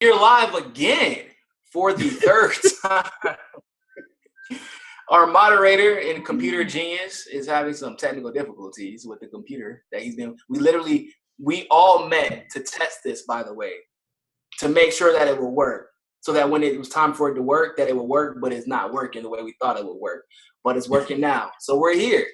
You're live again for the third time. Our moderator and computer genius is having some technical difficulties with the computer that he's been. We all met to test this, by the way, to make sure that it will work. So that when it was time for it to work, that it would work, but it's not working the way we thought it would work. But it's working now. So we're here.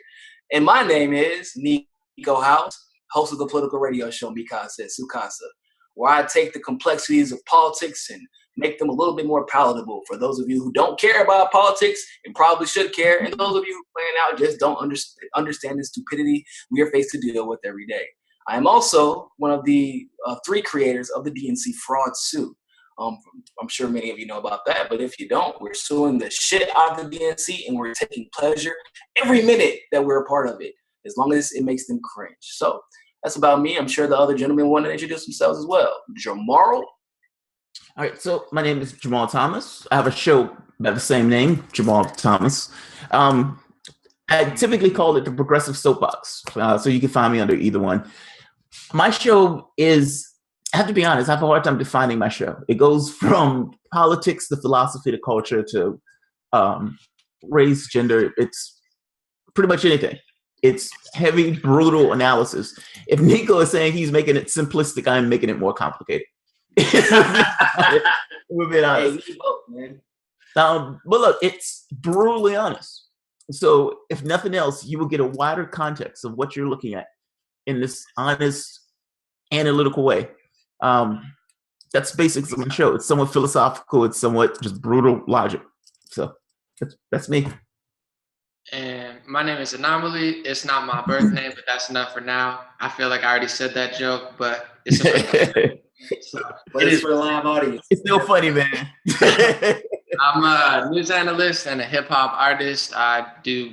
And my name is Niko House, host of the political radio show Mikasa Sukasa, where I take the complexities of politics and make them a little bit more palatable for those of you who don't care about politics and probably should care, and those of you who playing out just don't understand the stupidity we are faced to deal with every day. I am also one of the three creators of the DNC fraud suit. I'm sure many of you know about that, but if you don't, we're suing the shit out of the DNC, and we're taking pleasure every minute that we're a part of it, as long as it makes them cringe. So that's about me. I'm sure the other gentlemen want to introduce themselves as well. Jamal. All right, so my name is Jamal Thomas. I have a show by the same name, Jamal Thomas. I typically call it the Progressive Soapbox, so you can find me under either one. My show is, I have to be honest, I have a hard time defining my show. It goes from politics, to philosophy, to culture, to race, gender. It's pretty much anything. It's heavy, brutal analysis. If Niko is saying he's making it simplistic, I'm making it more complicated. We're being honest. Hey, both, man. But look, it's brutally honest. So if nothing else, you will get a wider context of what you're looking at in this honest, analytical way. That's basics of my show. It's somewhat philosophical. It's somewhat just brutal logic. So that's me. And my name is An0maly. It's not my birth name, but that's enough for now. I feel like I already said that joke, but it's a But it is for the live audience. It's still funny, man. I'm a news analyst and a hip hop artist. I do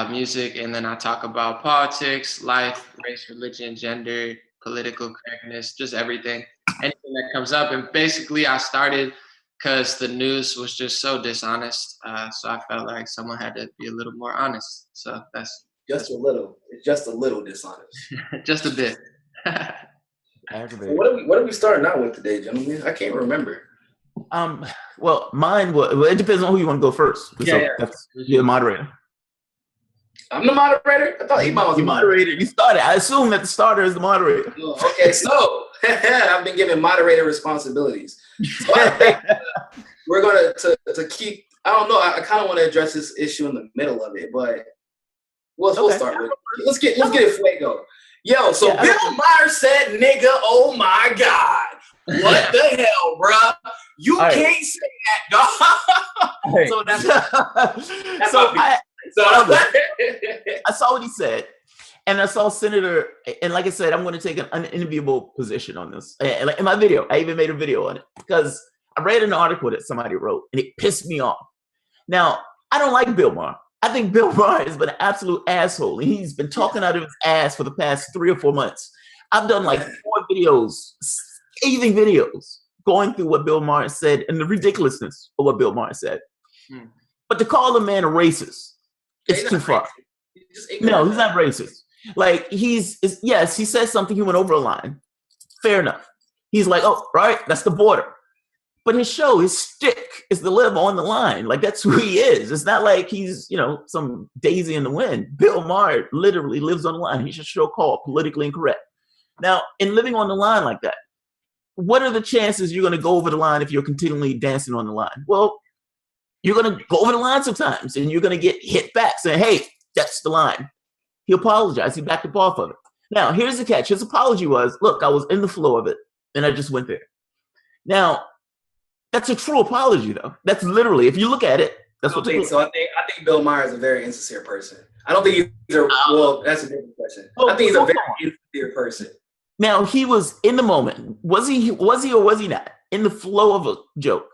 music, and then I talk about politics, life, race, religion, gender, political correctness, just everything, anything that comes up. And basically, I started because the news was just so dishonest. So I felt like someone had to be a little more honest. So that's just a little. It's just a little dishonest. Just a bit. What are we starting out with today, gentlemen? I can't remember. Well, mine was. It depends on who you want to go first. Yeah. You're the moderator. I'm the moderator. I thought Iman was the moderator. You started. I assume that the starter is the moderator. Oh, okay, so I've been given moderator responsibilities. So I think we're going to keep. I don't know. I kind of want to address this issue in the middle of it, but we'll start with it. Let's get it fuego. Yo, so yeah, Bill Maher said, "Nigga, oh my God, what the hell, bruh? You can't say that, dog." Right. So that's I saw what he said, and I saw Senator, and like I said, I'm going to take an unenviable position on this. And like in my video, I even made a video on it because I read an article that somebody wrote, and it pissed me off. Now, I don't like Bill Maher. I think Bill Maher has been an absolute asshole, and he's been talking out of his ass for the past 3 or 4 months. I've done like 4 videos, scathing videos, going through what Bill Maher said and the ridiculousness of what Bill Maher said. But to call a man a racist, it's too far. No, he's not racist. Like yes, he says something, he went over a line. Fair enough. He's like, oh, right, that's the border. But his show, his stick is to live on the line. Like, that's who he is. It's not like he's, some daisy in the wind. Bill Maher literally lives on the line. He's a show called Politically Incorrect. Now, in living on the line like that, what are the chances you're going to go over the line if you're continually dancing on the line? Well, you're going to go over the line sometimes, and you're going to get hit back saying, hey, that's the line. He apologized. He backed up off of it. Now, here's the catch. His apology was, look, I was in the flow of it, and I just went there. Now, that's a true apology, though. That's literally, if you look at it, that's what. So I think Bill Maher is a very insincere person. I don't think he's well. That's a different question. I think he's a very insincere person. Now, he was in the moment. Was he or was he not in the flow of a joke?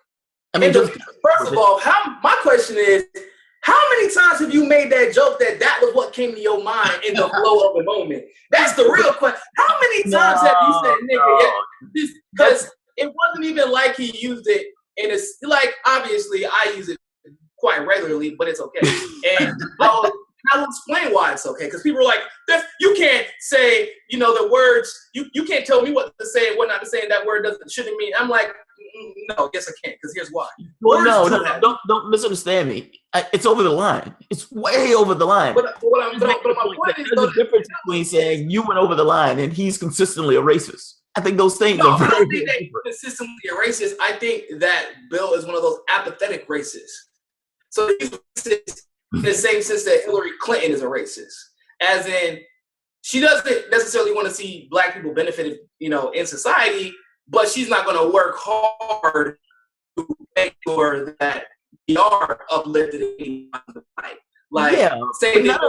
I mean, first of all, my question is, how many times have you made that joke that was what came to your mind in the flow of the moment? That's the real question. How many times have you said nigga? Because it wasn't even like he used it in a, like, obviously I use it quite regularly, but it's okay. And I'll explain why it's okay. Because people are like, you can't say, the words, you can't tell me what to say and what not to say, and that word shouldn't mean. I'm like, no, yes, I can, because here's why. Well, don't misunderstand me. It's over the line. It's way over the line. But my point is, there's a difference between saying you went over the line and he's consistently a racist. I think those things are very different. I think that consistently a racist. I think that Bill is one of those apathetic racists. So he's racist in the same sense that Hillary Clinton is a racist, as in she doesn't necessarily want to see Black people benefited, in society, but she's not going to work hard to make sure that we are uplifted in the fight. Like, say that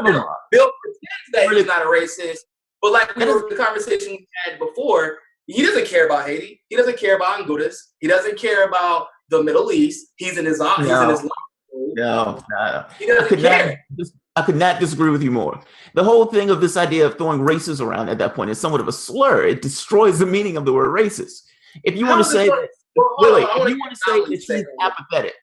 Bill pretends that he's not a racist, but like the conversation we had before, he doesn't care about Haiti. He doesn't care about Honduras. He doesn't care about the Middle East. He's in his No. He doesn't care. I could not disagree with you more. The whole thing of this idea of throwing races around at that point is somewhat of a slur. It destroys the meaning of the word racist. If you want to say, if you want to say that he's apathetic,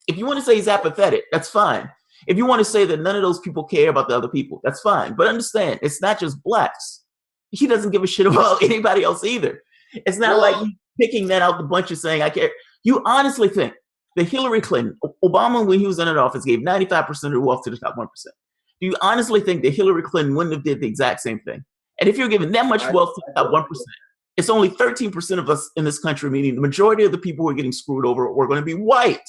if you want to say he's apathetic, that's fine. If you want to say that none of those people care about the other people, that's fine. But understand, it's not just Blacks. He doesn't give a shit about anybody else either. It's not like he's picking that out the bunch and saying, I care. You honestly think that Hillary Clinton, Obama, when he was in office, gave 95% of the wealth to the top 1%. Do you honestly think that Hillary Clinton wouldn't have did the exact same thing? And if you're giving that much wealth to the top 1%, it's only 13% of us in this country, meaning the majority of the people who are getting screwed over are going to be white.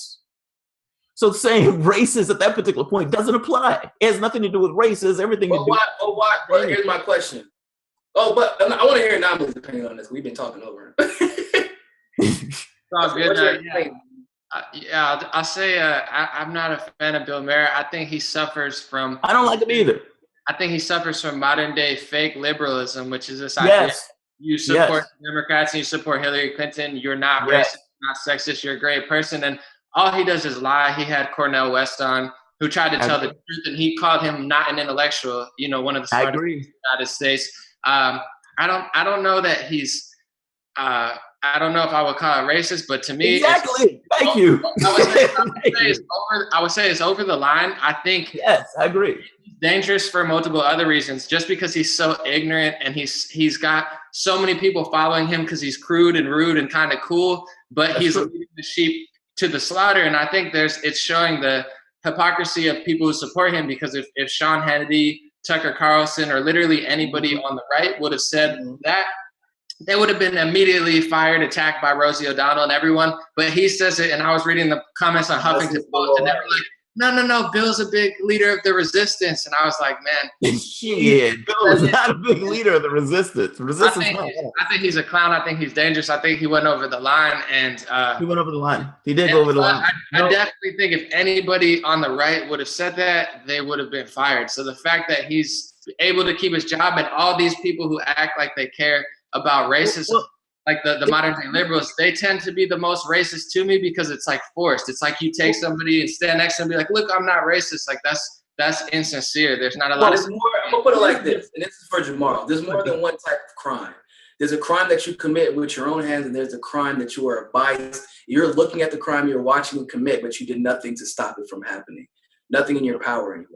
So saying racist at that particular point doesn't apply. It has nothing to do with races, everything to do with... But here's my question. Oh, but I want to hear An0maly's opinion on this. We've been talking over him. Sounds good. I'll say I'm not a fan of Bill Maher. I think he suffers from... I don't like him either. I think he suffers from modern day fake liberalism, which is this idea you support Democrats and you support Hillary Clinton. You're not racist, not sexist. You're a great person. And all he does is lie. He had Cornel West on, who tried to tell the truth, and he called him not an intellectual. One of the smartest in the United States. I don't know that he's... I don't know if I would call it racist, but to me, exactly. Thank you. I would say it's over the line. I think. Yes, I agree. Dangerous for multiple other reasons. Just because he's so ignorant and he's got so many people following him because he's crude and rude and kind of cool, but he's leading the sheep to the slaughter. And I think it's showing the hypocrisy of people who support him, because if Sean Hannity, Tucker Carlson, or literally anybody on the right would have said that, they would have been immediately fired, attacked by Rosie O'Donnell and everyone. But he says it, and I was reading the comments on Huffington Post, and they were like, no, Bill's a big leader of the resistance. And I I was like, man. Shit, Bill is not a big leader of the resistance. I think he's a clown. I think he's dangerous. I think he went over the line. And he went over the line. He did go over the line. I definitely think if anybody on the right would have said that, they would have been fired. So the fact that he's able to keep his job, and all these people who act like they care about racism, like the modern day liberals, they tend to be the most racist to me, because it's like forced. It's like you take somebody and stand next to them and be like, look, I'm not racist. Like that's insincere. There's not a lot of... I'm gonna put it like this, and this is for Jamal. There's more than one type of crime. There's a crime that you commit with your own hands, and there's a crime that you are biased. You're looking at the crime, you're watching it commit, but you did nothing to stop it from happening. Nothing in your power anyway.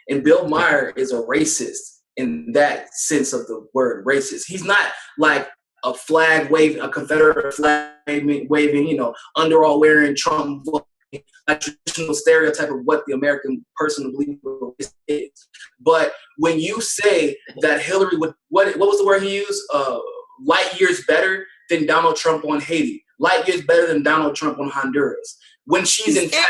And Bill Maher is a racist in that sense of the word racist. He's not like a flag waving, a Confederate flag waving, underall wearing, Trump, a traditional stereotype of what the American person believes is. But when you say that Hillary would, what was the word he used? Light years better than Donald Trump on Haiti. Light years better than Donald Trump on Honduras. When she's in fact,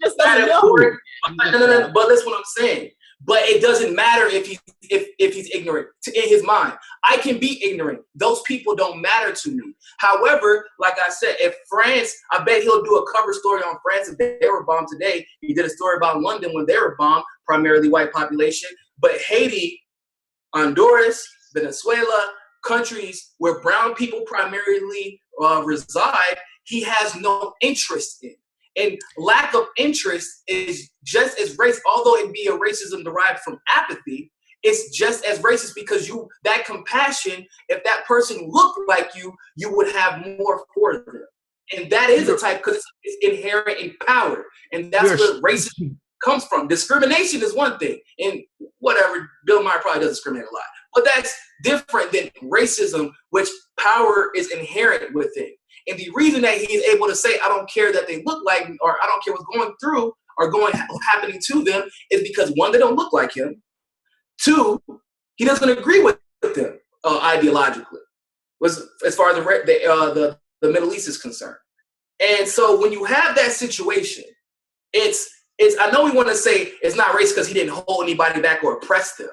just doesn't know. No, but that's what I'm saying. But it doesn't matter if he's ignorant in his mind. I can be ignorant. Those people don't matter to me. However, like I said, if France, I bet he'll do a cover story on France if they were bombed today. He did a story about London when they were bombed, primarily white population. But Haiti, Honduras, Venezuela, countries where brown people primarily reside, he has no interest in. And lack of interest is just as racist, although it be a racism derived from apathy, it's just as racist, because that compassion, if that person looked like you would have more for them. And that is a type, because it's inherent in power. And that's where racism comes from. Discrimination is one thing. And whatever, Bill Maher probably does discriminate a lot. But that's different than racism, which power is inherent within. And the reason that he's able to say, I don't care that they look like me, or I don't care what's going through or happening to them, is because one, they don't look like him. Two, he doesn't agree with them ideologically, as far as the Middle East is concerned. And so when you have that situation, it's I know we want to say it's not racist because he didn't hold anybody back or oppress them.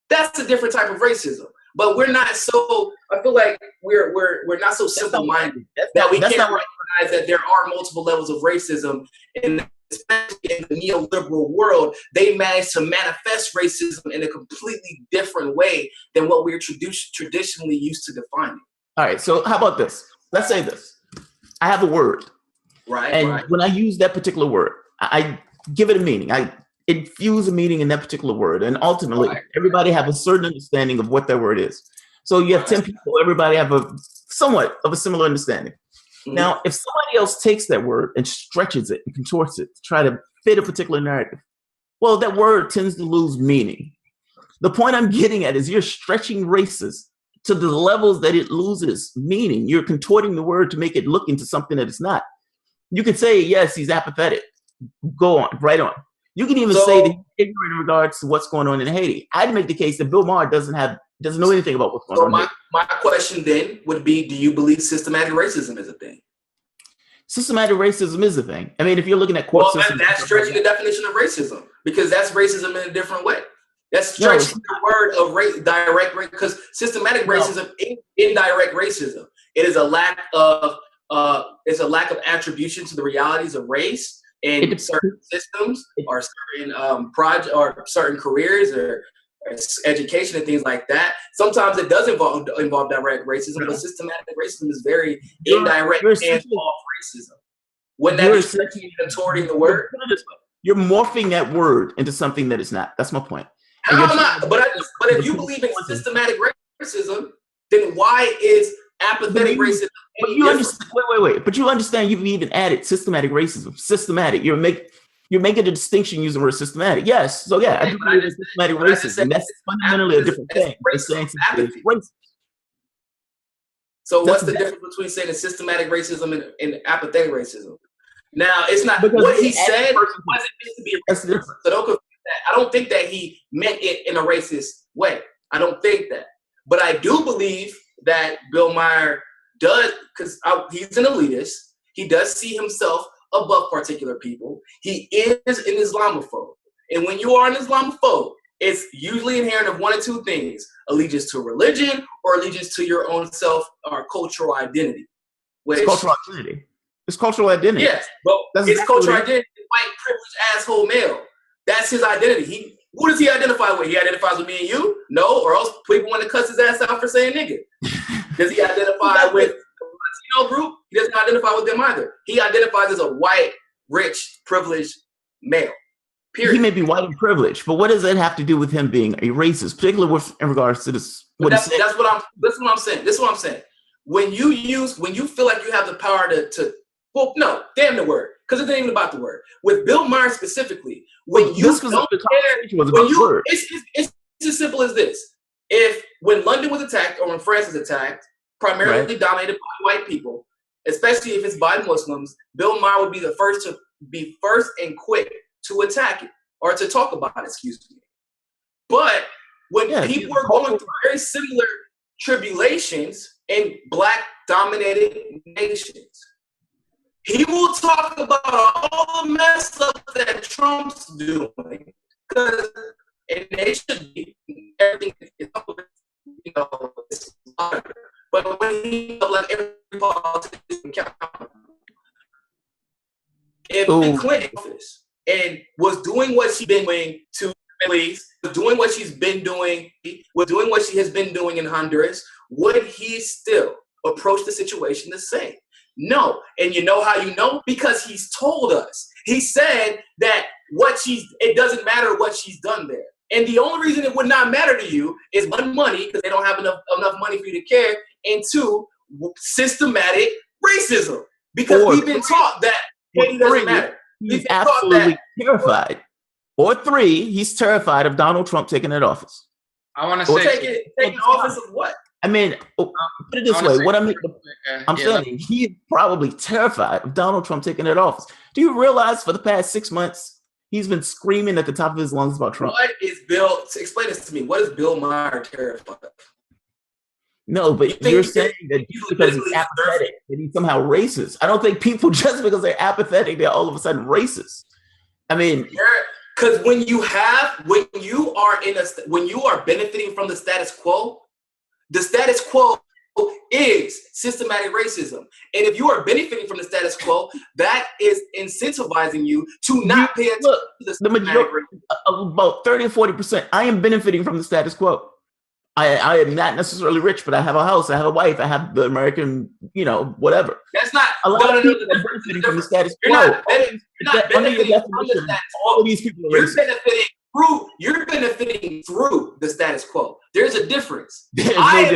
That's a different type of racism. But we're not so. I feel like we're not so simple-minded that we can't recognize that there are multiple levels of racism, and especially in the neoliberal world, they manage to manifest racism in a completely different way than what we're traditionally used to defining. All right. So how about this? Let's say this. I have a word, right? And when I use that particular word, I give it a meaning. I infuse a meaning in that particular word. And ultimately, everybody have a certain understanding of what that word is. So you have 10 people, everybody have a somewhat of a similar understanding. Mm-hmm. Now, if somebody else takes that word and stretches it and contorts it to try to fit a particular narrative, well, that word tends to lose meaning. The point I'm getting at is you're stretching races to the levels that it loses meaning. You're contorting the word to make it look into something that it's not. You could say, yes, he's apathetic. Go on, right on. You can even say that he's ignorant in regards to what's going on in Haiti. I'd make the case that Bill Maher doesn't know anything about what's going on. My question then would be, do you believe systematic racism is a thing? Systematic racism is a thing. I mean, if you're looking at court systems, that's stretching the definition of racism, because that's racism in a different way. That's stretching the word of direct racism, because systematic racism is indirect racism. It is a lack of attribution to the realities of race in certain systems or certain or certain careers or education and things like that. Sometimes it does involve direct racism, but systematic racism is very indirect and off racism. Wouldn't that be stretching and contorting the word? You're morphing that word into something that it's not. That's my point. How am I? But if you believe in systematic racism, then why is apathetic racism? But you understand, wait. But you understand you've even added systematic racism. Systematic. You're making a distinction using the word systematic. Yes. So yeah, I do believe in systematic racism. That's fundamentally a different thing. So what's the difference between saying systematic racism and apathetic racism? Now, it's not what he said wasn't meant to be racist. So don't confuse that. I don't think that he meant it in a racist way. I don't think that. But I do believe that Bill Maher does, because he's an elitist. He does see himself above particular people. He is an Islamophobe. And when you are an Islamophobe, it's usually inherent of one of two things: allegiance to religion or allegiance to your own self or cultural identity. It's cultural identity. It's cultural identity. Yes, but it's cultural identity. White privileged asshole male. That's his identity. Who does he identify with? He identifies with me and you? No, or else people want to cuss his ass out for saying nigga. Does he identify with the Latino group? He doesn't identify with them either. He identifies as a white, rich, privileged male. Period. He may be white and privileged, but what does that have to do with him being a racist, particularly in regards to this? That's what I'm saying. When you feel like you have the power to well, no, damn the word, because it ain't even about the word. With Bill Maher specifically, it's as simple as this. When London was attacked or when France was attacked, primarily dominated by white people, especially if it's by Muslims, Bill Maher would be the first and quick to attack it or to talk about it, excuse me. But when people are going through very similar tribulations in black-dominated nations, he will talk about all the mess up that Trump's doing, because they should be everything is, it's harder. But when he like every politician if the Clinton office and was doing what she's been doing to families, was doing what she's been doing, was doing what she has been doing in Honduras, would he still approach the situation the same? No. And you know how you know? Because he's told us. He said that it doesn't matter what she's done there. And the only reason it would not matter to you is one, money, because they don't have enough money for you to care, and two, systematic racism. Because we've been taught that Haiti doesn't matter. He's absolutely terrified. Or three, he's terrified of Donald Trump taking that office. I want to say taking office of what? I mean, put it this way: I'm saying he's probably terrified of Donald Trump taking that office. Do you realize for the past 6 months he's been screaming at the top of his lungs about Trump? What is Bill? Explain this to me. What is Bill Maher terrified of? No, but you're saying that because he's apathetic, that he's somehow racist. I don't think people just because they're apathetic, they're all of a sudden racist. I mean, because when you are benefiting from the status quo is systematic racism. And if you are benefiting from the status quo, that is incentivizing you to not pay attention to the majority, about 30 or 40%. I am benefiting from the status quo. I am not necessarily rich, but I have a house, I have a wife, I have the American, whatever. That's not a lot of people are benefiting from the status quo. You're not benefiting from the status quo. All of these people are you're benefiting through the status quo. There's a difference. I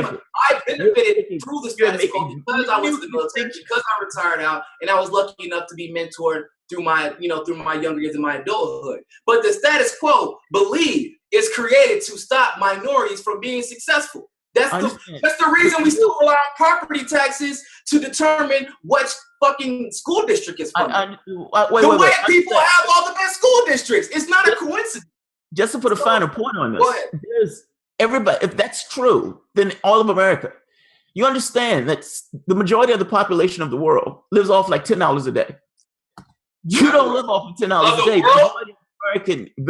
benefited through the status quo because I went to the military, because I retired out, and I was lucky enough to be mentored through my younger years in my adulthood. But the status quo, believe, is created to stop minorities from being successful. That's the reason we still rely on property taxes to determine which fucking school district is from. White people have all the best school districts. It's not a coincidence. Just to put a finer point on this, there's everybody. If that's true, then all of America. You understand that the majority of the population of the world lives off like $10 a day. You don't live off of $10 a day. The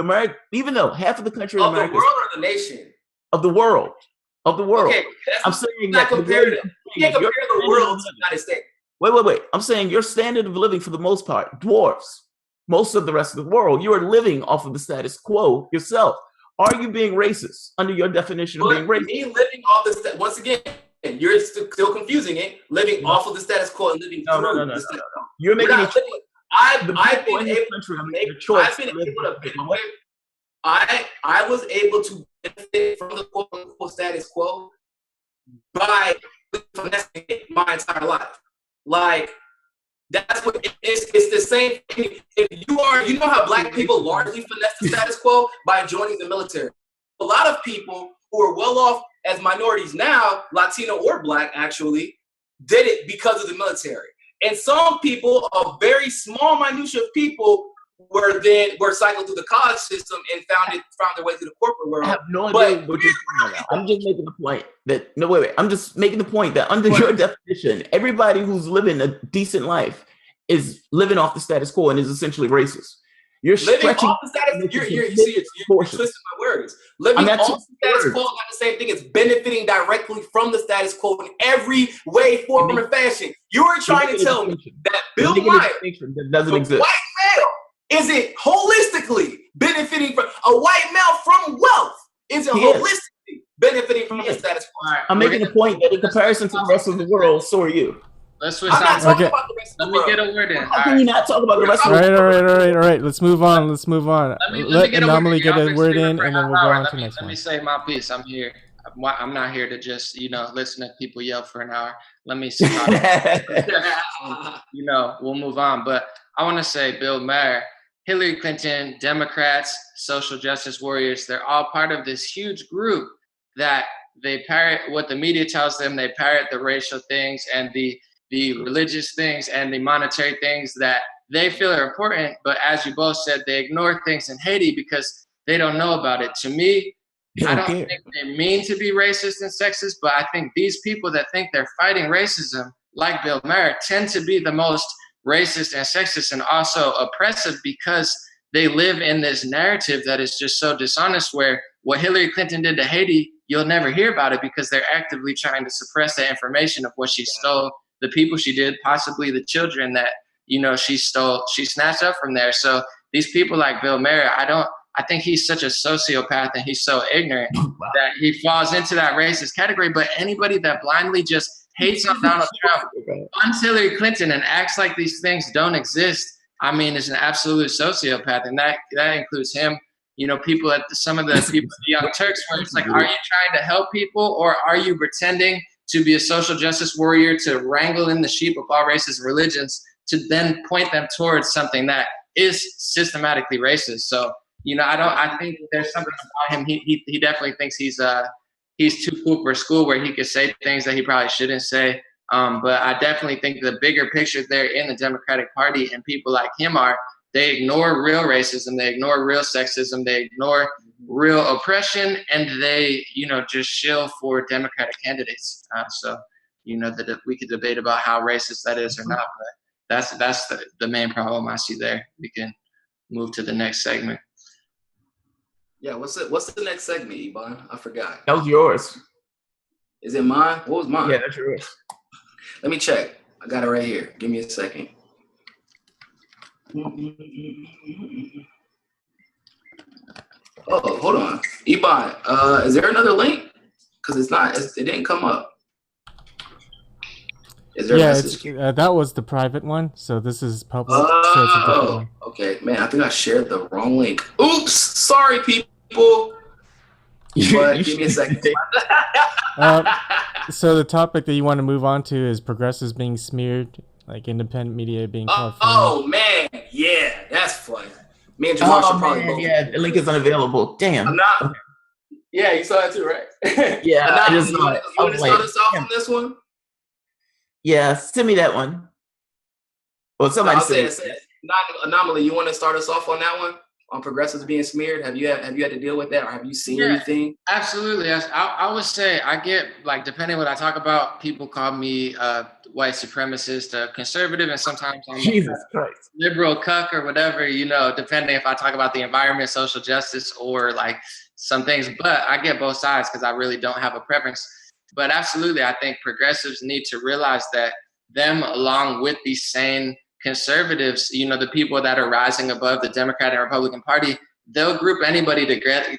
American, even though half of the country of America, the world or the nation of the world. Okay, I'm saying that you can't compare the world to the United States. Wait. I'm saying your standard of living, for the most part, dwarfs most of the rest of the world. You are living off of the status quo yourself. Are you being racist under your definition of being racist? Me living off the once again, you're still confusing it. Living off of the status quo and living through the status quo. You're making a choice. I was able to benefit from the quote unquote status quo by finessing it my entire life. Like, that's what it's the same thing. If you know how black people largely finesse the status quo by joining the military. A lot of people who are well off as minorities now, Latino or black actually, did it because of the military. And some people, a very small minutia of people, were cycled through the college system and found their way to the corporate world. I have no idea what you're talking about. I'm just making the point that I'm just making the point that under your definition, everybody who's living a decent life is living off the status quo and is essentially racist. You're living off the status. You're twisting my words. Living off the status quo is not the same thing as benefiting directly from the status quo in every way, form, or fashion. You are trying to tell me that Bill Maher, the white male, isn't holistically benefiting from a white male from wealth? Isn't holistically benefiting from the status quo? I'm making a point that in comparison to the rest of the world, so are you. Let's switch sides. Let me get a word in. How can you not talk about the rest of the world? All right. Let's move on. Let An0maly get a word in, and then we'll go on to the next one. Let me say my piece. I'm here. I'm not here to just, listen to people yell for an hour. Let me see. We'll move on. But I want to say Bill Maher, Hillary Clinton, Democrats, social justice warriors, they're all part of this huge group that they parrot what the media tells them. They parrot the racial things and the religious things and the monetary things that they feel are important. But as you both said, they ignore things in Haiti because they don't know about it. To me, I don't think they mean to be racist and sexist, but I think these people that think they're fighting racism, like Bill Maher, tend to be the most racist and sexist and also oppressive because they live in this narrative that is just so dishonest, where what Hillary Clinton did to Haiti, you'll never hear about it because they're actively trying to suppress the information of what she stole, the people she did, possibly the children that, she snatched up from there. So these people like Bill Maher, I think he's such a sociopath and he's so ignorant that he falls into that racist category. But anybody that blindly just hates on Donald Trump, on Hillary Clinton, and acts like these things don't exist, I mean, is an absolute sociopath. And that includes him. People at some of the people, the Young Turks, where it's like, are you trying to help people or are you pretending to be a social justice warrior to wrangle in the sheep of all races and religions to then point them towards something that is systematically racist? So, I think there's something about him. He definitely thinks he's he's too cool for school, where he could say things that he probably shouldn't say. But I definitely think the bigger picture there in the Democratic Party and people like him they ignore real racism, they ignore real sexism, they ignore real oppression, and they, just shill for Democratic candidates. So, that we could debate about how racist that is or not, but that's the main problem I see there. We can move to the next segment. Yeah, what's the next segment, Iban? I forgot. That was yours. Is it mine? What was mine? Yeah, that's yours. Let me check. I got it right here. Give me a second. Oh, hold on. Iban, is there another link? Because it didn't come up. Is there a message? That was the private one, so this is public. So it's a different one. Okay, man, I think I shared the wrong link. Oops, sorry, people. But give me a second. So the topic that you want to move on to is progressives being smeared, like independent media being called. Oh man, yeah, that's fun. Me and Jamal should probably both. Yeah, the link is unavailable. Damn. I'm not. Yeah, you saw that too, right? Yeah, I just you want to start us off on this one? Yeah, send me that one. Well, somebody said An0maly. You want to start us off on that one? On progressives being smeared? Have you had to deal with that, or have you seen anything? Absolutely. I would say I get, like, depending on what I talk about, people call me white supremacist, conservative, and sometimes I'm Jesus Christ, liberal cuck or whatever, depending if I talk about the environment, social justice, or like some things. But I get both sides because I really don't have a preference. But absolutely, I think progressives need to realize that them, along with these sane conservatives, the people that are rising above the Democratic and Republican Party, they'll group anybody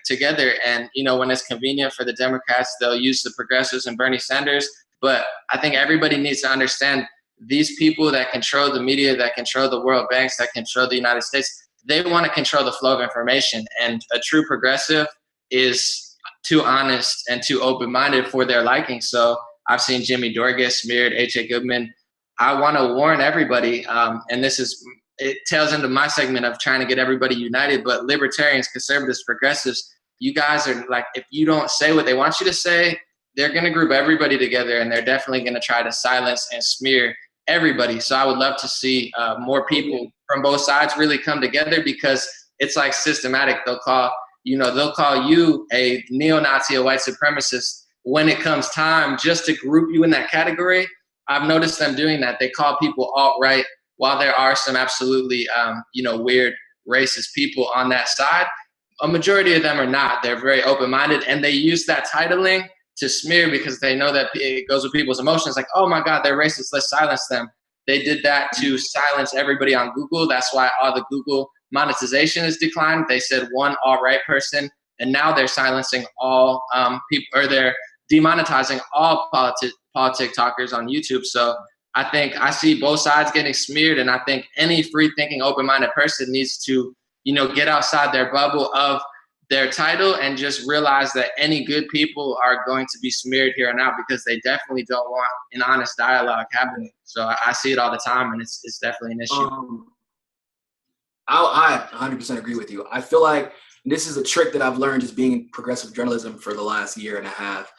together. And, when it's convenient for the Democrats, they'll use the progressives and Bernie Sanders. But I think everybody needs to understand these people that control the media, that control the world banks, that control the United States, they want to control the flow of information. And a true progressive is too honest and too open-minded for their liking. So I've seen Jimmy Dore get smeared, H.A. Goodman. I want to warn everybody, and it tails into my segment of trying to get everybody united, but libertarians, conservatives, progressives, you guys are like, if you don't say what they want you to say, they're going to group everybody together, and they're definitely going to try to silence and smear everybody. So I would love to see more people from both sides really come together, because it's like systematic. They'll call you a neo-Nazi, a white supremacist when it comes time just to group you in that category. I've noticed them doing that. They call people alt-right, while there are some absolutely, weird racist people on that side. A majority of them are not. They're very open-minded, and they use that titling to smear because they know that it goes with people's emotions. Like, oh my God, they're racist, let's silence them. They did that to silence everybody on Google. That's why all the Google monetization has declined. They said one alt-right person, and now they're silencing all people, or they're demonetizing all politic talkers on YouTube. So I think I see both sides getting smeared, and I think any free-thinking, open-minded person needs to, get outside their bubble of their title and just realize that any good people are going to be smeared here and now, because they definitely don't want an honest dialogue happening. So I see it all the time, and it's definitely an issue. I 100% agree with you. I feel like this is a trick that I've learned just being in progressive journalism for the last year and a half.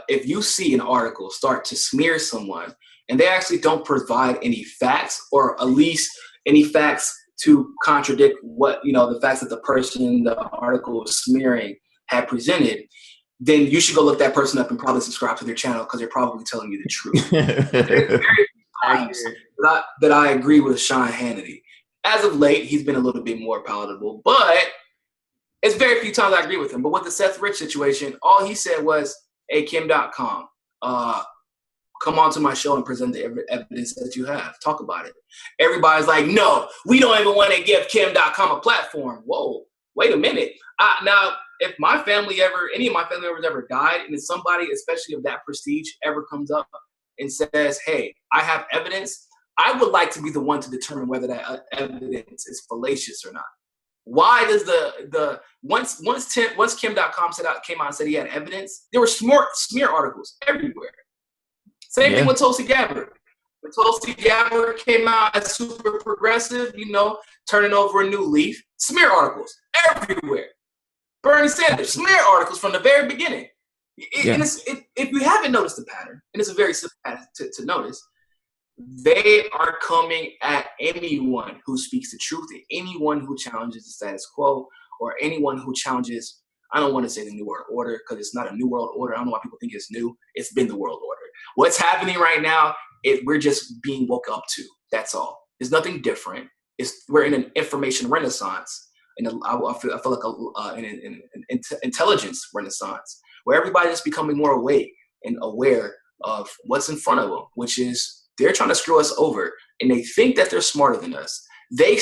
If you see an article start to smear someone and they actually don't provide any facts, or at least any facts to contradict what, the facts that the person the article was smearing had presented, then you should go look that person up and probably subscribe to their channel, because they're probably telling you the truth. There's very few times that I agree with Sean Hannity. As of late, he's been a little bit more palatable, but it's very few times I agree with him. But with the Seth Rich situation, all he said was, hey, Kim.com, come on to my show and present the evidence that you have. Talk about it. Everybody's like, no, we don't even want to give Kim.com a platform. Whoa, wait a minute. Now, if any of my family members ever died, and if somebody, especially of that prestige, ever comes up and says, hey, I have evidence, I would like to be the one to determine whether that evidence is fallacious or not. Why does once Kim.com came out and said he had evidence, there were smear articles everywhere. Same thing with Tulsi Gabbard. When Tulsi Gabbard came out as super progressive, turning over a new leaf, smear articles everywhere. Bernie Sanders, smear articles from the very beginning. If you haven't noticed the pattern, and it's a very simple pattern to notice, they are coming at anyone who speaks the truth, anyone who challenges the status quo, or anyone who challenges, I don't want to say the New World Order because it's not a New World Order. I don't know why people think it's new. It's been the World Order. What's happening right now is we're just being woke up to. That's all. There's nothing different. We're in an information renaissance, and I feel like an intelligence renaissance, where everybody's just becoming more awake and aware of what's in front of them, which is they're trying to screw us over, and they think that they're smarter than us. They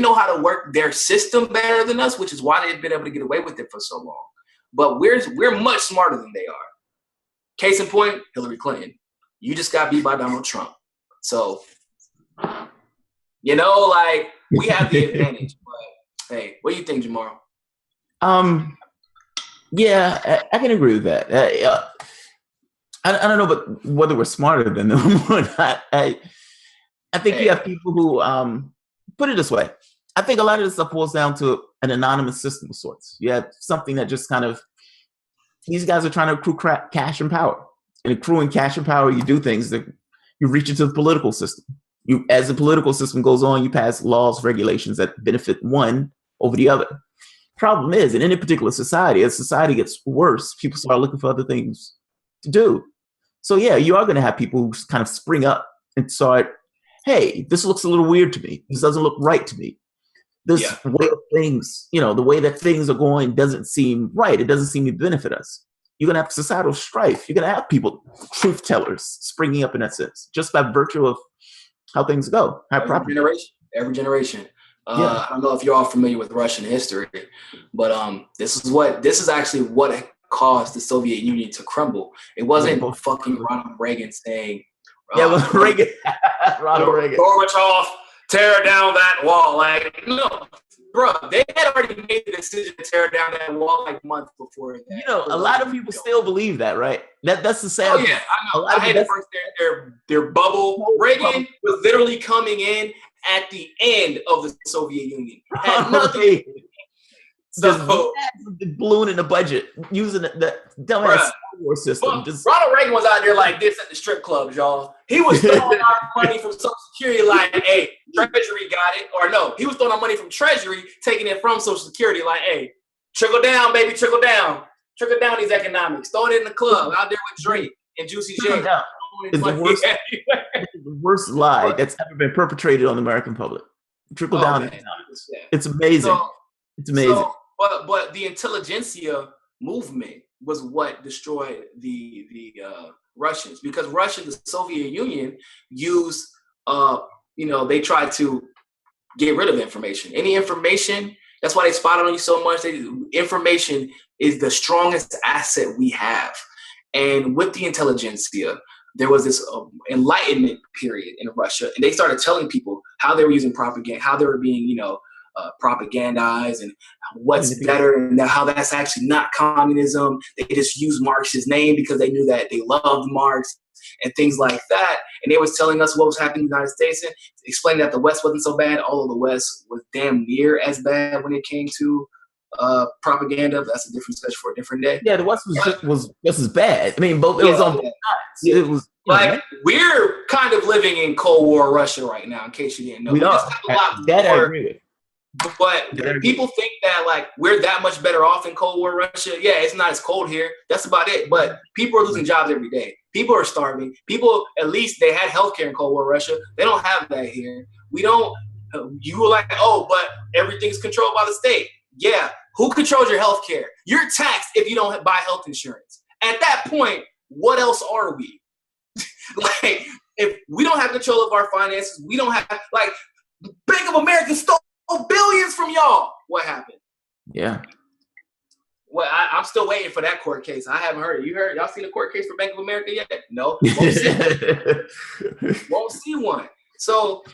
know how to work their system better than us, which is why they've been able to get away with it for so long. But we're much smarter than they are. Case in point, Hillary Clinton. You just got beat by Donald Trump. So, like, we have the advantage. But hey, what do you think, Jamar? Yeah, I can agree with that. I don't know, but whether we're smarter than them or not. I think you have people who put it this way. I think a lot of this stuff boils down to an anonymous system of sorts. You have something that just kind of, these guys are trying to accrue cash and power. And accruing cash and power, you do things that you reach into the political system. As the political system goes on, you pass laws, regulations that benefit one over the other. Problem is, in any particular society, as society gets worse, people start looking for other things to do. So yeah, you are going to have people who kind of spring up and start, hey, this looks a little weird to me. This doesn't look right to me. This way of things, the way that things are going doesn't seem right. It doesn't seem to benefit us. You're going to have societal strife. You're going to have people, truth tellers, springing up in that sense, just by virtue of how things go. Every generation. I don't know if you're all familiar with Russian history, but this is actually what caused the Soviet Union to crumble. It wasn't fucking Ronald Reagan saying, it was Reagan. Ronald Reagan. Gorbachev, tear down that wall. Like, no, bro, they had already made the decision to tear down that wall like months before that. A lot of people still believe that, right? That's the sad. Oh yeah, I know. I had to first their bubble. Reagan was literally coming in at the end of the Soviet Union. Had nothing. So balloon in the budget using the dumbass war system. Ronald Reagan was out there like this at the strip clubs, y'all. He was throwing our money from Social Security, like, hey, Treasury got it, or no, he was throwing our money from Treasury, taking it from Social Security, like, hey, trickle down, baby, trickle down these economics, throwing it in the club out there with Drake and Juicy J. It's the worst lie that's ever been perpetrated on the American public. Trickle down economics. Yeah. It's amazing. It's amazing. But the intelligentsia movement was what destroyed the Russians, because the Soviet Union used, they tried to get rid of information. Any information, that's why they spotted on you so much. Information is the strongest asset we have. And with the intelligentsia, there was this enlightenment period in Russia, and they started telling people how they were using propaganda, how they were being, propagandized, and what's better, and how that's actually not communism. They just used Marx's name because they knew that they loved Marx and things like that. And they was telling us what was happening in the United States, and explaining that the West wasn't so bad, although the West was damn near as bad when it came to propaganda. That's a different discussion for a different day. Yeah, the West was just as bad. I mean, both it was on both sides. Yeah. It was we're kind of living in Cold War Russia right now, in case you didn't know. We are. Just have a lot that more, I agree with. But people think that like we're that much better off in Cold War Russia. Yeah, it's not as cold here. That's about it. But people are losing jobs every day. People are starving. People, at least they had healthcare in Cold War Russia. They don't have that here. We don't. You were like, oh, but everything's controlled by the state. Yeah. Who controls your healthcare? You're taxed if you don't buy health insurance. At that point, what else are we? Like, if we don't have control of our finances, we don't have, like, Bank of America stole billions from y'all. What happened? Yeah. Well, I'm still waiting for that court case. I haven't heard it. You heard? Y'all seen the court case for Bank of America yet? No. Won't see one. Won't see one. So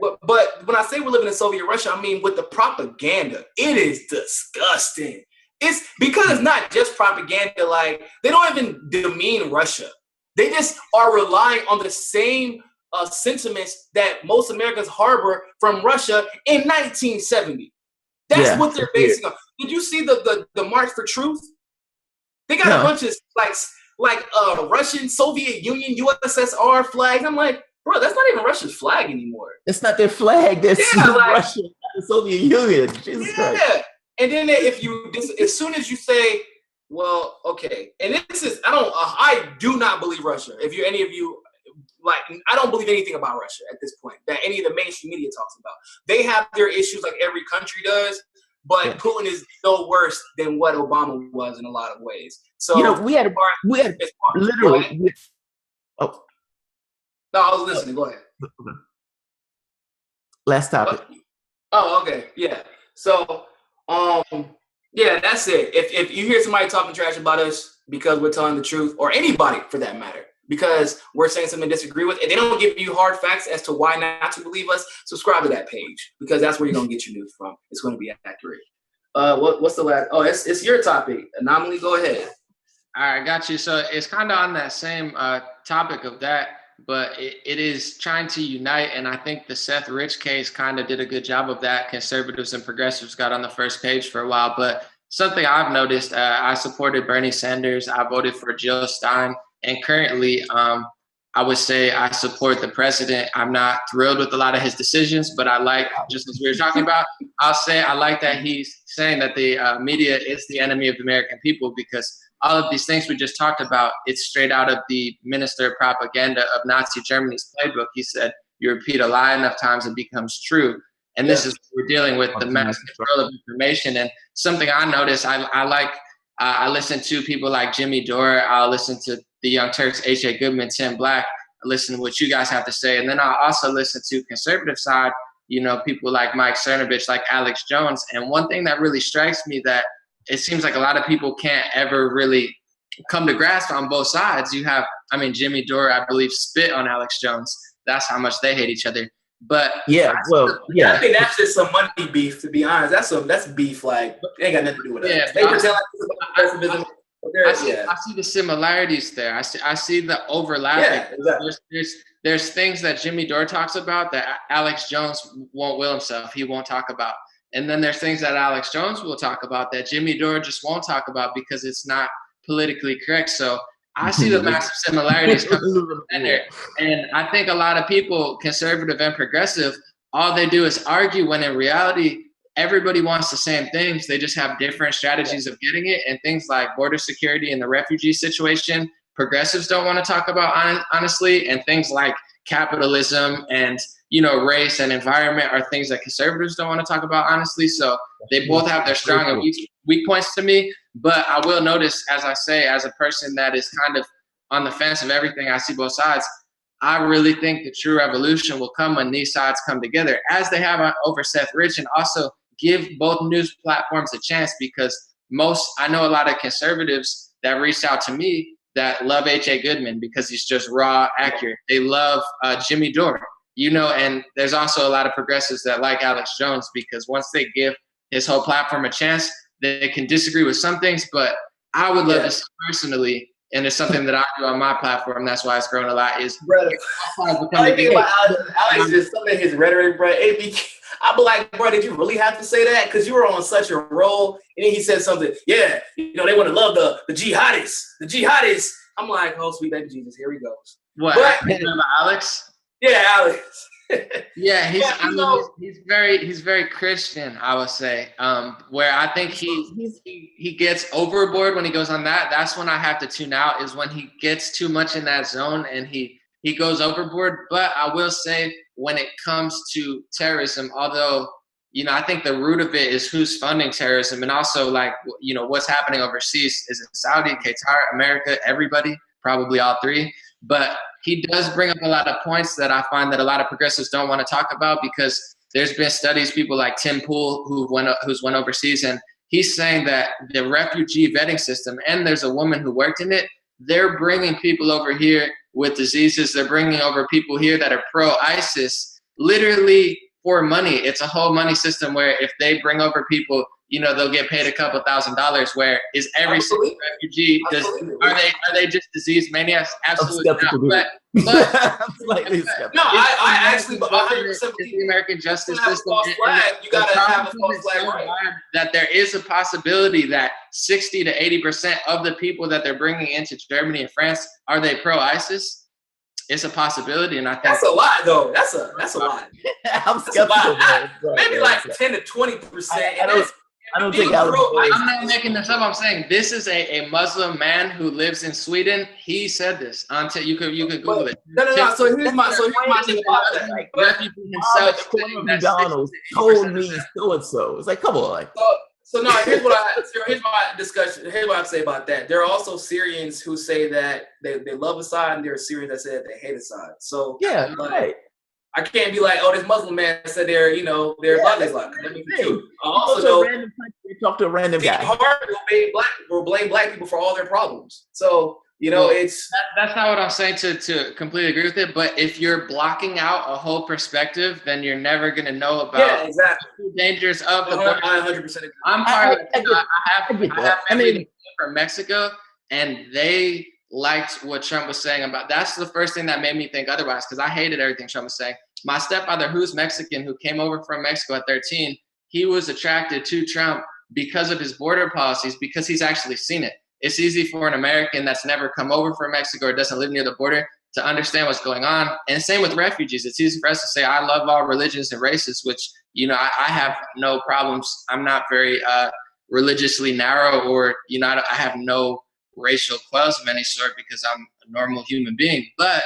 but when I say we're living in Soviet Russia, I mean with the propaganda. It is disgusting. It's because it's not just propaganda. Like, they don't even demean Russia. They just are relying on the same sentiments that most Americans harbor from Russia in 1970. That's what they're basing on. Did you see the March for Truth? They got a bunch of like Russian, Soviet Union, USSR flags. I'm like, bro, that's not even Russia's flag anymore. It's not their flag. That's Russia, not the Soviet Union. Jesus Christ. And then as soon as you say, well, okay, and this is, I do not believe Russia. If you're any of you, like, I don't believe anything about Russia at this point that any of the mainstream media talks about. They have their issues like every country does, but Putin is no worse than what Obama was in a lot of ways. So we had literally. Oh, no, I was listening. Go ahead. Last topic. Oh, okay, yeah. So, yeah, that's it. If you hear somebody talking trash about us because we're telling the truth, or anybody for that matter, because we're saying something to disagree with, and they don't give you hard facts as to why not to believe us, subscribe to that page, because that's where you're gonna get your news from. It's gonna be accurate. What's the last? Oh, it's your topic. An0maly, go ahead. All right, got you. So it's kind of on that same topic of that, but it is trying to unite, and I think the Seth Rich case kind of did a good job of that. Conservatives and progressives got on the first page for a while, but something I've noticed, I supported Bernie Sanders, I voted for Jill Stein, and currently, I would say I support the president. I'm not thrilled with a lot of his decisions, but I like, just as we were talking about, I'll say I like that he's saying that the media is the enemy of the American people, because all of these things we just talked about, it's straight out of the minister of propaganda of Nazi Germany's playbook. He said, you repeat a lie enough times, it becomes true. And this is what we're dealing with, the mass control of information. And something I noticed, I listen to people like Jimmy Dore. I'll listen to the Young Turks, H.A. Goodman, Tim Black. I listen to what you guys have to say. And then I'll also listen to conservative side, people like Mike Cernovich, like Alex Jones. And one thing that really strikes me that it seems like a lot of people can't ever really come to grasp on both sides. You have, Jimmy Dore, I believe, spit on Alex Jones. That's how much they hate each other. But I think that's just some money beef, to be honest. That's beef, like, it ain't got nothing to do with us. They pretend like this is about progressivism. I see the similarities there. I see the overlapping. Yeah, exactly. There's things that Jimmy Dore talks about that Alex Jones won't will himself. He won't talk about. And then there's things that Alex Jones will talk about that Jimmy Dore just won't talk about because it's not politically correct. So I see the massive similarities coming from the center. And I think a lot of people, conservative and progressive, all they do is argue, when in reality, everybody wants the same things. They just have different strategies of getting it. And things like border security and the refugee situation, progressives don't want to talk about honestly. And things like capitalism and race and environment are things that conservatives don't want to talk about honestly. So they both have their strong and weak points to me. But I will notice, as I say, as a person that is kind of on the fence of everything, I see both sides. I really think the true revolution will come when these sides come together, as they have over Seth Rich, and also give both news platforms a chance, because I know a lot of conservatives that reached out to me that love H.A. Goodman because he's just raw, accurate. They love Jimmy Dore, and there's also a lot of progressives that like Alex Jones, because once they give his whole platform a chance, they can disagree with some things, but I would love to see personally, and it's something that I do on my platform, that's why it's grown a lot, is Alex, just some of his rhetoric, bro. I'd be like, bro, did you really have to say that? Because you were on such a roll. And then he said something, they want to love the jihadists. The jihadists. I'm like, oh, sweet baby Jesus, here he goes. What? Remember Alex? Yeah, Alex. Yeah, he's very Christian, I would say. Where I think he gets overboard when he goes on that. That's when I have to tune out, is when he gets too much in that zone and he goes overboard. But I will say, when it comes to terrorism, although I think the root of it is who's funding terrorism, and also what's happening overseas. Is it Saudi, Qatar, America, everybody? Probably all three. But he does bring up a lot of points that I find that a lot of progressives don't want to talk about, because there's been studies, people like Tim Pool who's went overseas, and he's saying that the refugee vetting system, and there's a woman who worked in it, they're bringing people over here with diseases. They're bringing over people here that are pro-ISIS, literally for money. It's a whole money system where if they bring over people, they'll get paid a couple $1,000s. Where is every single refugee? Are they just disease maniacs? Absolutely not. But I'm slightly skeptical. No, I actually 100% is the American justice system. You gotta have a false flag, right? That there is a possibility that 60 to 80% of the people that they're bringing into Germany and France, are they pro-ISIS? It's a possibility, and I think that's a lot, though. That's a lot. I'm skeptical. Maybe like 10 to 20%. I don't think I'm not making this up. I'm saying this is a Muslim man who lives in Sweden. He said this. You could Google it. No. So here's my thing about that. Refugee himself McDonald's told me so and so. It's like, come on. So no, here's my discussion. Here's what I have to say about that. There are also Syrians who say that they love Assad, and there are Syrians that say that they hate Assad. So yeah, right. I can't be like, oh, this Muslim man said they're love Islam. Let me confuse. Also, though, talk to a random guy. Hard will blame black people for all their problems. So it's that's not what I'm saying to completely agree with it. But if you're blocking out a whole perspective, then you're never going to know about the dangers of the border. 100%. I'm part of I have family from Mexico, and they liked what Trump was saying about. That's the first thing that made me think otherwise, because I hated everything Trump was saying. My stepfather, who's Mexican, who came over from Mexico at 13, he was attracted to Trump because of his border policies, because he's actually seen it. It's easy for an American that's never come over from Mexico or doesn't live near the border to understand what's going on. And same with refugees. It's easy for us to say, I love all religions and races, which, I have no problems. I'm not very religiously narrow, or, I have no racial qualms of any sort, because I'm a normal human being. But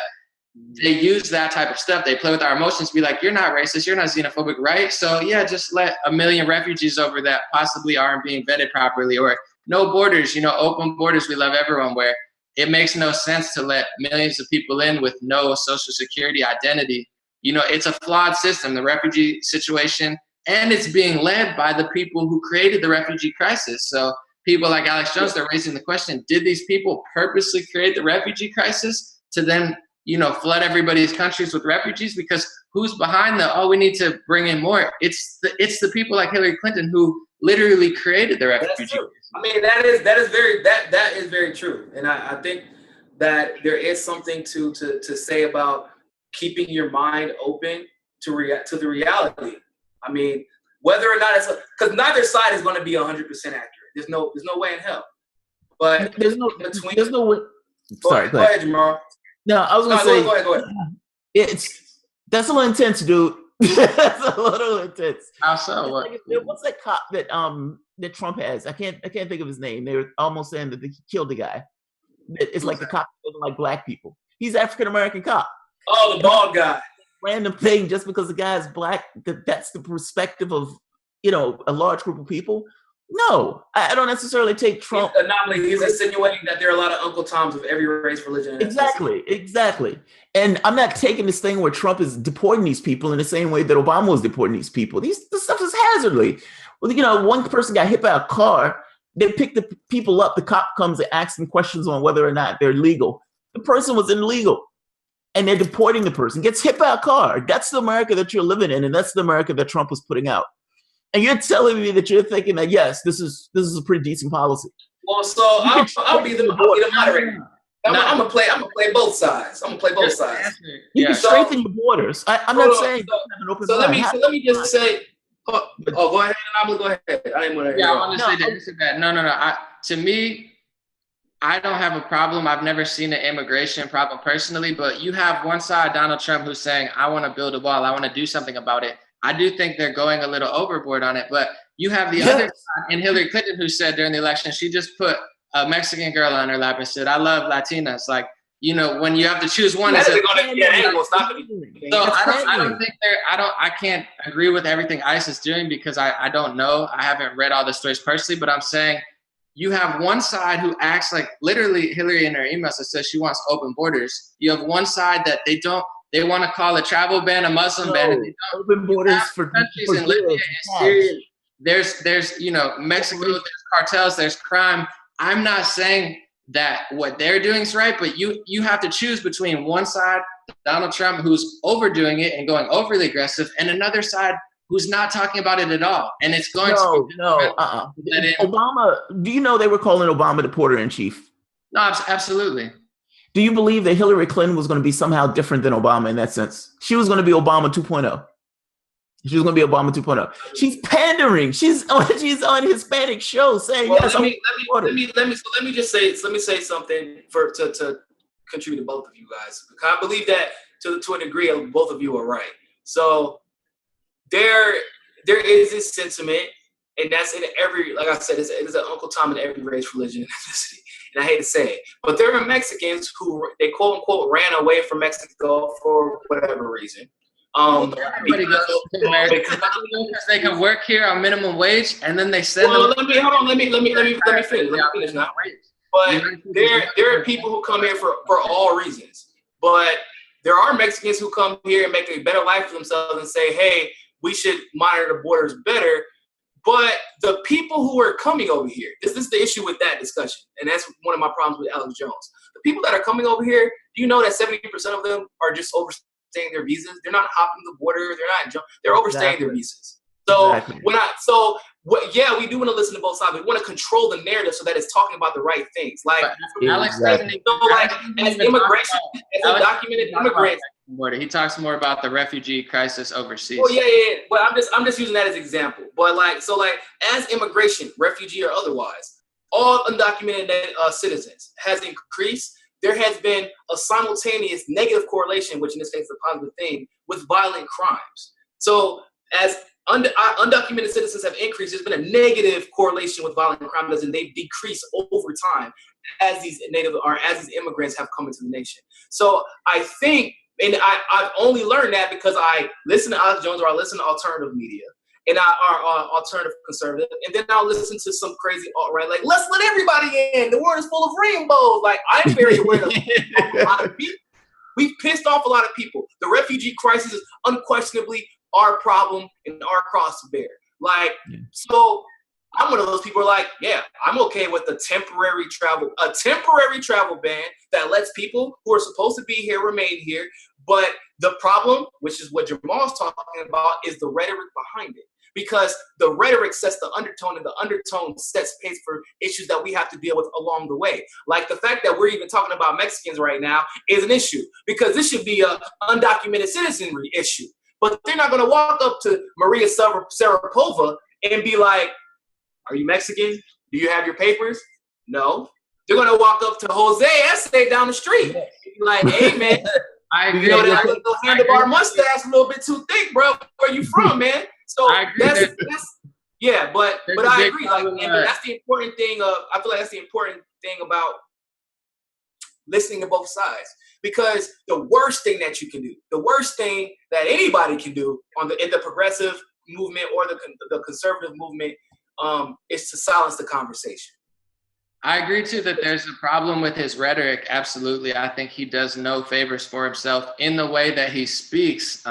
they use that type of stuff. They play with our emotions, be like, you're not racist, you're not xenophobic, right? So yeah, just let 1 million refugees over that possibly aren't being vetted properly, or no borders, open borders, we love everyone, where it makes no sense to let millions of people in with no social security identity. It's a flawed system, the refugee situation, and it's being led by the people who created the refugee crisis. So people like Alex Jones, they're raising the question, did these people purposely create the refugee crisis to then flood everybody's countries with refugees? Because who's behind we need to bring in more? It's the people like Hillary Clinton who literally created the refugee crisis. I mean, that is very true. And I think that there is something to say about keeping your mind open to the reality. I mean, whether or not because neither side is going to be 100% accurate. There's no way in hell. But there's no way. Sorry, go ahead, Jamal. No, I was gonna say. Go ahead. That's a little intense, dude. That's a little intense. How so? What's that cop that Trump has? I can't think of his name. They were almost saying that he killed the guy. It's like the cop doesn't like black people. He's African American cop. Oh, the bald guy. Random thing, just because the guy is black, that's the perspective of a large group of people. No, I don't necessarily take Trump. An0maly. He's insinuating that there are a lot of Uncle Toms of every race, religion. And exactly. And I'm not taking this thing where Trump is deporting these people in the same way that Obama was deporting these people. This stuff is hazardly. Well, one person got hit by a car. They pick the people up. The cop comes and asks them questions on whether or not they're legal. The person was illegal, and they're deporting the person. Gets hit by a car. That's the America that you're living in, and that's the America that Trump was putting out. And you're telling me that you're thinking that, yes, this is a pretty decent policy. Well, so I'll be the moderator. I'm gonna play both sides. I'm gonna play both sides. You can strengthen your borders. I'm not saying. So let me just say. Go ahead, An0maly. Go ahead. I didn't want to. Yeah, I want to say that. No. To me, I don't have a problem. I've never seen an immigration problem personally, but you have one side, Donald Trump, who's saying, I want to build a wall. I want to do something about it. I do think they're going a little overboard on it, but you have the other side, and Hillary Clinton, who said during the election, she just put a Mexican girl on her lap and said, I love Latinas. Like, when you have to choose one, ain't gonna stop anything. So I can't agree with everything ICE is doing, because I don't know. I haven't read all the stories personally, but I'm saying you have one side who acts like, literally Hillary in her emails that says she wants open borders. You have one side that they want to call a travel ban a Muslim ban. And they don't. Open borders for countries in Libya and Syria. There's Mexico, there's cartels, there's crime. I'm not saying that what they're doing is right, but you have to choose between one side, Donald Trump, who's overdoing it and going overly aggressive, and another side who's not talking about it at all. And it's going Obama, do you know they were calling Obama the porter in chief? No, absolutely. Do you believe that Hillary Clinton was going to be somehow different than Obama in that sense? She was going to be Obama 2.0. She was going to be Obama 2.0. She's pandering. She's on Hispanic shows saying, well, yes, let me say something to contribute to both of you guys. I believe that to a degree, both of you are right. So there is this sentiment, and that's in every, like I said, it's an Uncle Tom in every race, religion, and ethnicity. And I hate to say it, but there are Mexicans who they quote unquote ran away from Mexico for whatever reason. Because they can work here on minimum wage, and then they send them. Let me finish now. But there are people who come here for all reasons. But there are Mexicans who come here and make a better life for themselves and say, hey, we should monitor the borders better. But the people who are coming over here, this is the issue with that discussion. And that's one of my problems with Alex Jones. The people that are coming over here, do you know that 70% of them are just overstaying their visas? They're not hopping the border. They're overstaying their visas. So yeah, we do want to listen to both sides. We want to control the narrative so that it's talking about the right things. Like Alex doesn't even, as immigration, as undocumented immigrants. He talks more about the refugee crisis overseas. Oh yeah. But I'm just using that as an example. But as immigration, refugee or otherwise, all undocumented citizens has increased. There has been a simultaneous negative correlation, which in this case is a positive thing, with violent crimes. So as undocumented citizens have increased, there's been a negative correlation with violent crimes, and they've decreased over time as these immigrants have come into the nation. So I think, and I've only learned that because I listen to Alex Jones or I listen to alternative media and alternative conservative, and then I'll listen to some crazy alt-right, like, let's let everybody in. The world is full of rainbows. Like, I'm very aware of a lot of people. We've pissed off a lot of people. The refugee crisis is unquestionably our problem and our cross to bear. So I'm one of those people who are like, yeah, I'm okay with a temporary travel ban that lets people who are supposed to be here remain here. But the problem, which is what Jamal's talking about, is the rhetoric behind it. Because the rhetoric sets the undertone, and the undertone sets pace for issues that we have to deal with along the way. Like the fact that we're even talking about Mexicans right now is an issue, because this should be an undocumented citizenry issue. But they're not going to walk up to Maria Sharapova and be like, are you Mexican? Do you have your papers? No. They're going to walk up to Jose Estee down the street and be like, hey, man, I agree. That little handlebar mustache a little bit too thick, bro. Where you from, man? So I agree. But I agree. That's the important thing. I feel like that's the important thing about listening to both sides. Because the worst thing that you can do, the worst thing that anybody can do in the progressive movement or the conservative movement, is to silence the conversation. I agree too that there's a problem with his rhetoric. Absolutely, I think he does no favors for himself in the way that he speaks.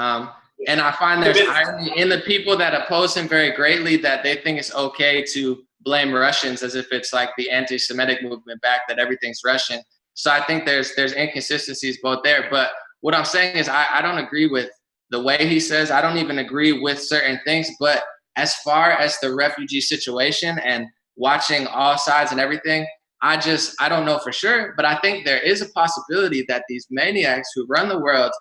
And I find there's irony in the people that oppose him very greatly, that they think it's okay to blame Russians as if it's like the anti-Semitic movement back, that everything's Russian. So I think there's inconsistencies both there. But what I'm saying is I don't agree with the way he says. I don't even agree with certain things. But as far as the refugee situation and watching all sides and everything, I don't know for sure. But I think there is a possibility that these maniacs who run the world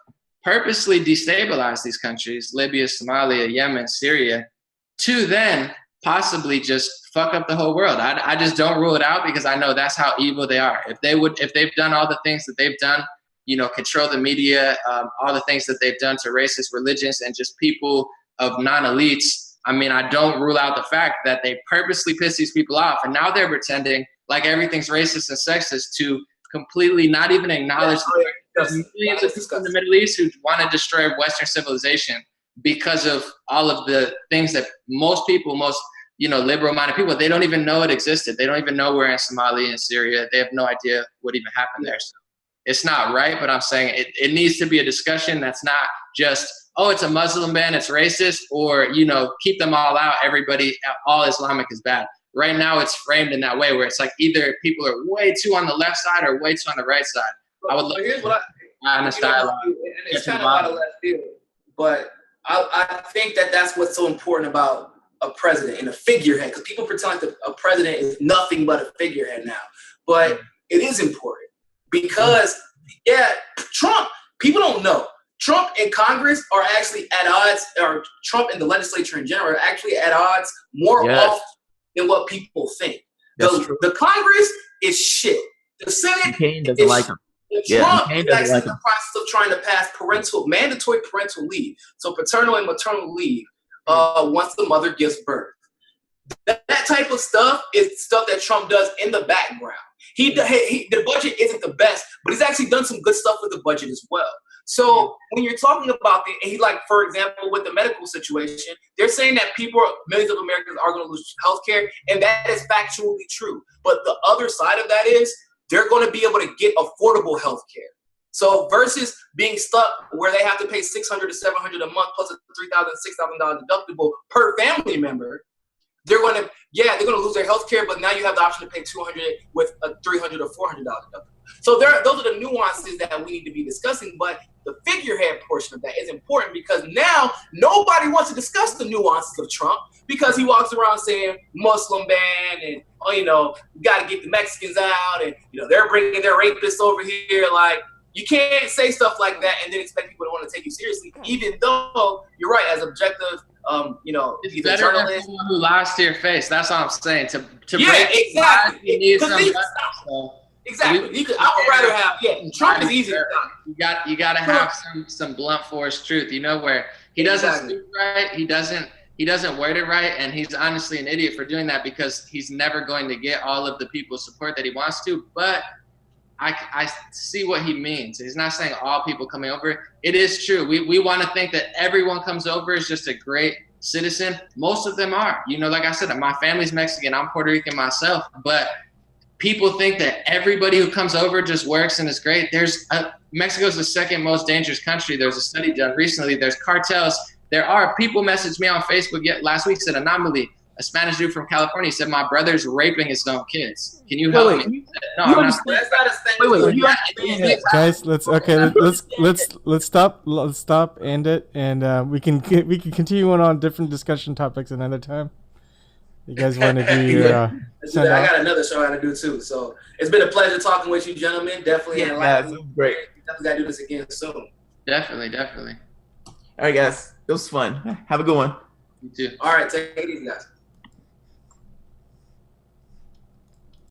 purposely destabilize these countries, Libya, Somalia, Yemen, Syria, to then possibly just fuck up the whole world. I just don't rule it out, because I know that's how evil they are. If they've done all the things that they've done, control the media, all the things that they've done to racist religions and just people of non-elites, I mean, I don't rule out the fact that they purposely piss these people off. And now they're pretending like everything's racist and sexist to completely not even acknowledge there's millions of people in the Middle East who want to destroy Western civilization because of all of the things that most liberal-minded people, they don't even know it existed. They don't even know we're in Somalia and Syria. They have no idea what even happened there. So it's not right, but I'm saying it needs to be a discussion that's not just, oh, it's a Muslim ban, it's racist, or, keep them all out. Everybody, all Islamic is bad. Right now it's framed in that way where it's like either people are way too on the left side or way too on the right side. I would look here's what I understand. It's kind of out of left field, but I think that that's what's so important about a president and a figurehead, because people pretend like a president is nothing but a figurehead now. But it is important because, Trump, people don't know. Trump and Congress are actually at odds, or Trump and the legislature in general are actually at odds more often than what people think. The Congress is shit. The Senate doesn't like him. Trump is actually in the process of trying to pass mandatory parental leave, so paternal and maternal leave, once the mother gives birth. That type of stuff is stuff that Trump does in the background. The budget isn't the best, but he's actually done some good stuff with the budget as well. So when you're talking about for example, with the medical situation, they're saying that millions of Americans are going to lose health care, and that is factually true. But the other side of that is they're going to be able to get affordable health care. So versus being stuck where they have to pay $600 to $700 a month plus a $3,000, $6,000 deductible per family member, they're going to lose their health care, but now you have the option to pay $200 with a $300 or $400 deductible. So those are the nuances that we need to be discussing, but the figurehead portion of that is important because now nobody wants to discuss the nuances of Trump because he walks around saying Muslim ban and, you got to get the Mexicans out and, they're bringing their rapists over here. Like, you can't say stuff like that and then expect people to want to take you seriously, even though you're right, as objective, it's better than someone who lies to your face. That's what I'm saying. To break exactly. You need some Exactly. I would rather have Trump is easy. You got to have some blunt force truth. Where he doesn't speak right, he doesn't word it right, and he's honestly an idiot for doing that because he's never going to get all of the people's support that he wants to. But I see what he means. He's not saying all people coming over. It is true. We want to think that everyone comes over is just a great citizen. Most of them are. Like I said, my family's Mexican. I'm Puerto Rican myself, but people think that everybody who comes over just works and is great. Mexico's the second most dangerous country. There's a study done recently. There's cartels. There are people messaged me on Facebook last week, said An0maly, a Spanish dude from California, said my brother's raping his own kids. Can you help me? No, I'm not. Guys, let's stop, end it, and we can continue on different discussion topics another time. You guys want to do your I got another show I got to do too. So it's been a pleasure talking with you, gentlemen. Definitely. It was great. We definitely got to do this again soon. Definitely. All right, guys. It was fun. Have a good one. You too. All right. Take it easy, guys.